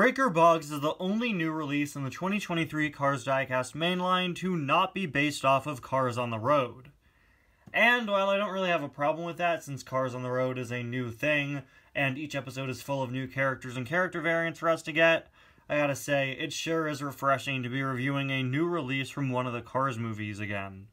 Breaker Boggs is the only new release in the 2023 Cars Diecast mainline to not be based off of Cars on the Road. And while I don't really have a problem with that, since Cars on the Road is a new thing, and each episode is full of new characters and character variants for us to get, I gotta say, it sure is refreshing to be reviewing a new release from one of the Cars movies again.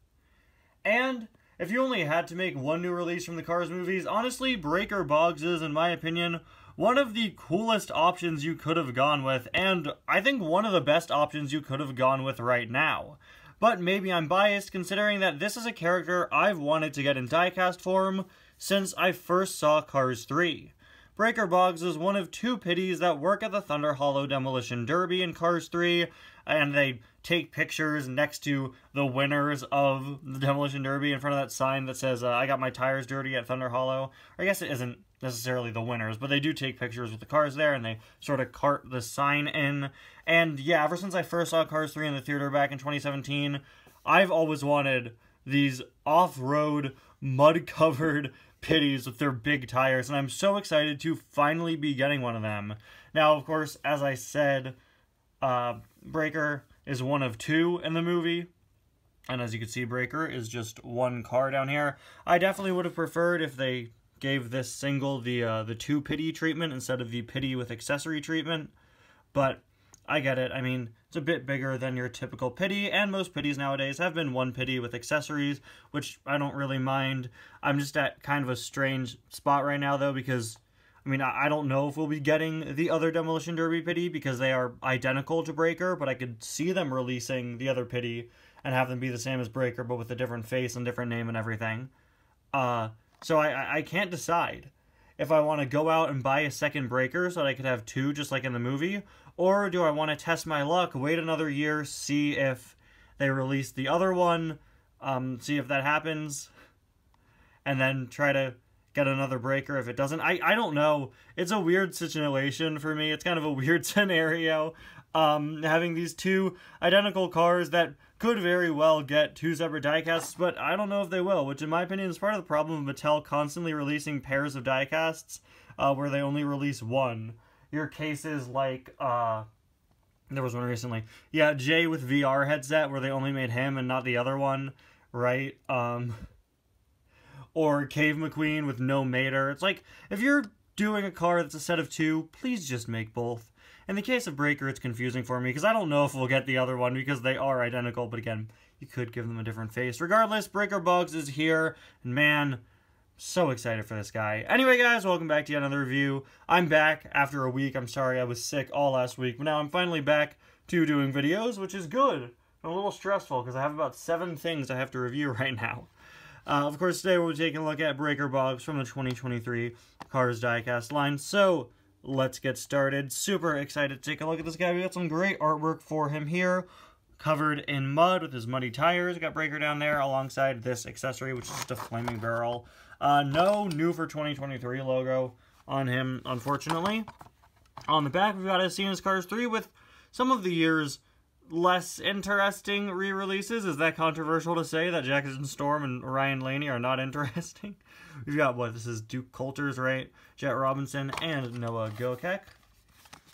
And if you only had to make one new release from the Cars movies, honestly, Breaker Boggs is, in my opinion, one of the coolest options you could have gone with, and I think one of the best options you could have gone with right now. But maybe I'm biased, considering that this is a character I've wanted to get in diecast form since I first saw Cars 3. Breaker Boggs is one of two pitties that work at the Thunder Hollow Demolition Derby in Cars 3, and they take pictures next to the winners of the Demolition Derby in front of that sign that says, I got my tires dirty at Thunder Hollow. Or I guess it isn't necessarily the winners, but they do take pictures with the cars there, and they sort of cart the sign in. And yeah, ever since I first saw Cars 3 in the theater back in 2017, I've always wanted these off-road, mud-covered pitties with their big tires, and I'm so excited to finally be getting one of them. Now, of course, as I said, Breaker is one of two in the movie, and as you can see, Breaker is just one car down here. I definitely would have preferred if they gave this single the two pitty treatment instead of the pitty with accessory treatment, but I get it. I mean, it's a bit bigger than your typical pitty, and most pitties nowadays have been one pitty with accessories, which I don't really mind. I'm just at kind of a strange spot right now, though, because, I mean, I don't know if we'll be getting the other Demolition Derby pitty, because they are identical to Breaker, but I could see them releasing the other pitty and have them be the same as Breaker, but with a different face and different name and everything. So I can't decide if I want to go out and buy a second Breaker so that I could have two just like in the movie, or do I want to test my luck, wait another year, see if they release the other one, see if that happens, and then try to get another Breaker if it doesn't. I don't know. It's a weird situation for me. It's kind of a weird scenario, having these two identical cars that could very well get two separate diecasts, but I don't know if they will, which in my opinion is part of the problem of Mattel constantly releasing pairs of diecasts where they only release one. Your cases like, there was one recently. Yeah, Jay with VR headset where they only made him and not the other one, right? Or Cave McQueen with no mater. It's like, if you're doing a car that's a set of two, please just make both. In the case of Breaker, it's confusing for me, because I don't know if we'll get the other one, because they are identical, but again, you could give them a different face. Regardless, Breaker Boggs is here, and man, so excited for this guy. Anyway, guys, welcome back to yet another review. I'm back after a week. I'm sorry I was sick all last week, but now I'm finally back to doing videos, which is good. I'm a little stressful, because I have about 7 things I have to review right now. Of course, today we'll be taking a look at Breaker Boggs from the 2023 Cars Diecast line, so let's get started. Super excited to take a look at this guy. We got some great artwork for him here, covered in mud with his muddy tires. We got Breaker down there alongside this accessory, which is just a flaming barrel. No new for 2023 logo on him, unfortunately. On the back, we've got a As Cars 3 with some of the year's less interesting re-releases. Is that controversial to say that Jackson Storm and Ryan Laney are not interesting? We've got, what, this is Duke Coulter's, right? Jet Robinson and Noah Gokek.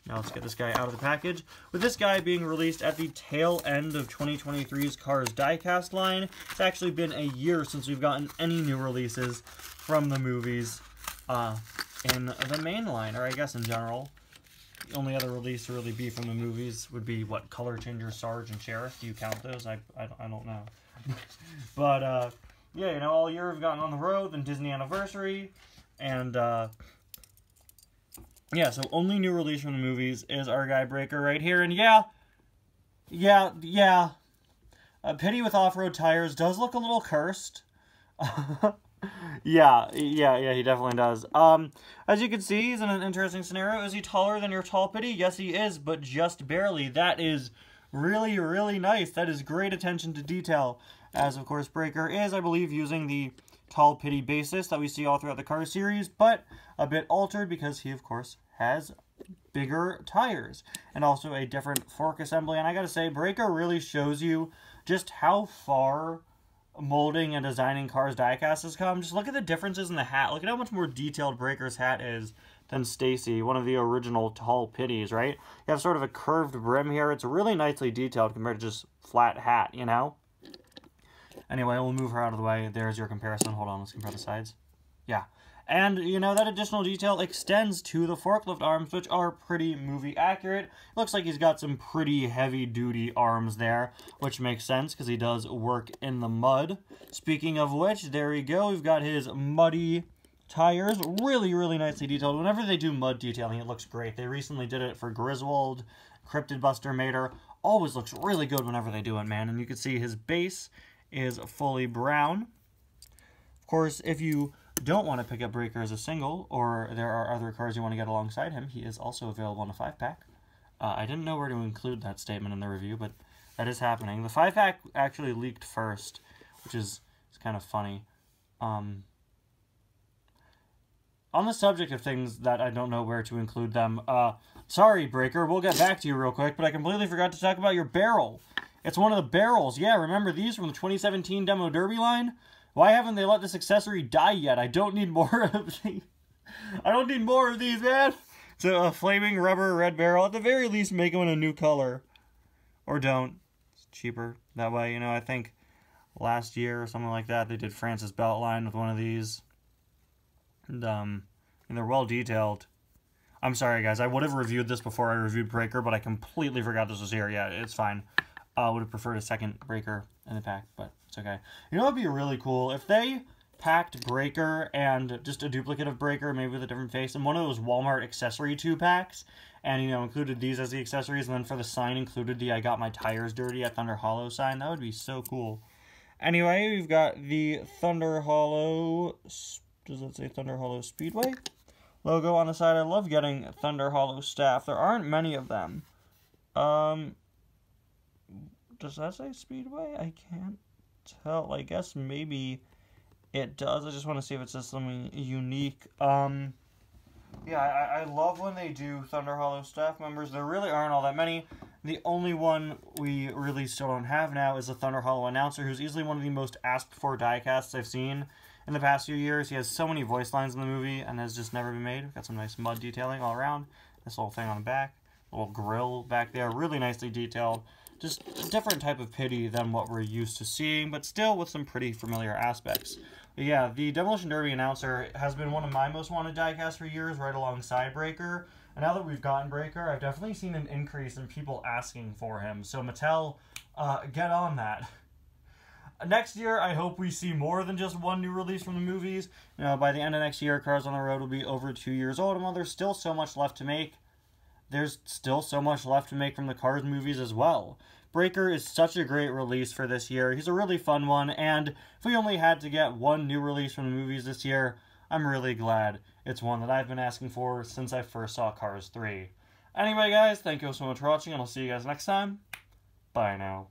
Now let's get this guy out of the package. With this guy being released at the tail end of 2023's Cars Diecast line, it's actually been a year since we've gotten any new releases from the movies in the main line, or I guess in general. The only other release to really be from the movies would be, what, Color Changer, Sarge, and Sheriff. Do you count those? I don't know. But, yeah, you know, all year we've gotten On the Road, then Disney Anniversary, and, yeah, so only new release from the movies is our guy Breaker right here, and yeah, a pitty with off-road tires does look a little cursed. Yeah, he definitely does. As you can see, he's in an interesting scenario. Is he taller than your tall pitty? Yes, he is, but just barely. That is really, really nice. That is great attention to detail. As, of course, Breaker is, I believe, using the tall pitty basis that we see all throughout the car series, but a bit altered because he, of course, has bigger tires and also a different fork assembly. And I gotta say, Breaker really shows you just how far molding and designing Cars diecast has come, just look at the differences in the hat. Look at how much more detailed Breaker's hat is than Stacy, one of the original tall pitties, right? You have sort of a curved brim here. It's really nicely detailed compared to just flat hat, you know? Anyway, we'll move her out of the way. There's your comparison. Hold on, let's compare the sides. Yeah. And, you know, that additional detail extends to the forklift arms, which are pretty movie accurate. Looks like he's got some pretty heavy-duty arms there, which makes sense because he does work in the mud. Speaking of which, there we go. We've got his muddy tires. Really, really nicely detailed. Whenever they do mud detailing, it looks great. They recently did it for Griswold, Cryptid Buster Mater. Always looks really good whenever they do it, man. And you can see his base is fully brown. Of course, if you don't want to pick up Breaker as a single, or there are other cars you want to get alongside him, he is also available in a 5-pack. I didn't know where to include that statement in the review, but that is happening. The 5-pack actually leaked first, which is kind of funny. On the subject of things that I don't know where to include them, sorry, Breaker, we'll get back to you real quick, but I completely forgot to talk about your barrel. It's one of the barrels. Yeah, remember these from the 2017 Demo Derby line? Why haven't they let this accessory die yet? I don't need more of these. I don't need more of these, man. It's a flaming rubber red barrel. At the very least, make them in a new color. Or don't. It's cheaper that way. You know, I think last year or something like that, they did Francis Beltline with one of these. And they're well detailed. I'm sorry, guys. I would have reviewed this before I reviewed Breaker, but I completely forgot this was here. Yeah, it's fine. I would have preferred a second Breaker in the pack, but it's okay. You know what would be really cool? If they packed Breaker and just a duplicate of Breaker, maybe with a different face, in one of those Walmart accessory 2-packs, and, you know, included these as the accessories, and then for the sign included the I Got My Tires Dirty at Thunder Hollow sign. That would be so cool. Anyway, we've got the Thunder Hollow, does it say Thunder Hollow Speedway? Logo on the side. I love getting Thunder Hollow staff. There aren't many of them. Does that say Speedway? I can't tell. I guess maybe it does. I just want to see if it says something unique. Yeah, I love when they do Thunder Hollow staff members. There really aren't all that many. The only one we really still don't have now is the Thunder Hollow announcer, who's easily one of the most asked for diecasts I've seen in the past few years. He has so many voice lines in the movie and has just never been made. We've got some nice mud detailing all around. This little thing on the back. Little grill back there. Really nicely detailed. Just a different type of pity than what we're used to seeing, but still with some pretty familiar aspects. But yeah, the Demolition Derby announcer has been one of my most wanted diecasts for years, right alongside Breaker. And now that we've gotten Breaker, I've definitely seen an increase in people asking for him. So Mattel, get on that. Next year, I hope we see more than just one new release from the movies. You know, by the end of next year, Cars on the Road will be over 2 years old, and while there's still so much left to make, there's still so much left to make from the Cars movies as well. Breaker is such a great release for this year. He's a really fun one, and if we only had to get one new release from the movies this year, I'm really glad it's one that I've been asking for since I first saw Cars 3. Anyway, guys, thank you so much for watching, and I'll see you guys next time. Bye now.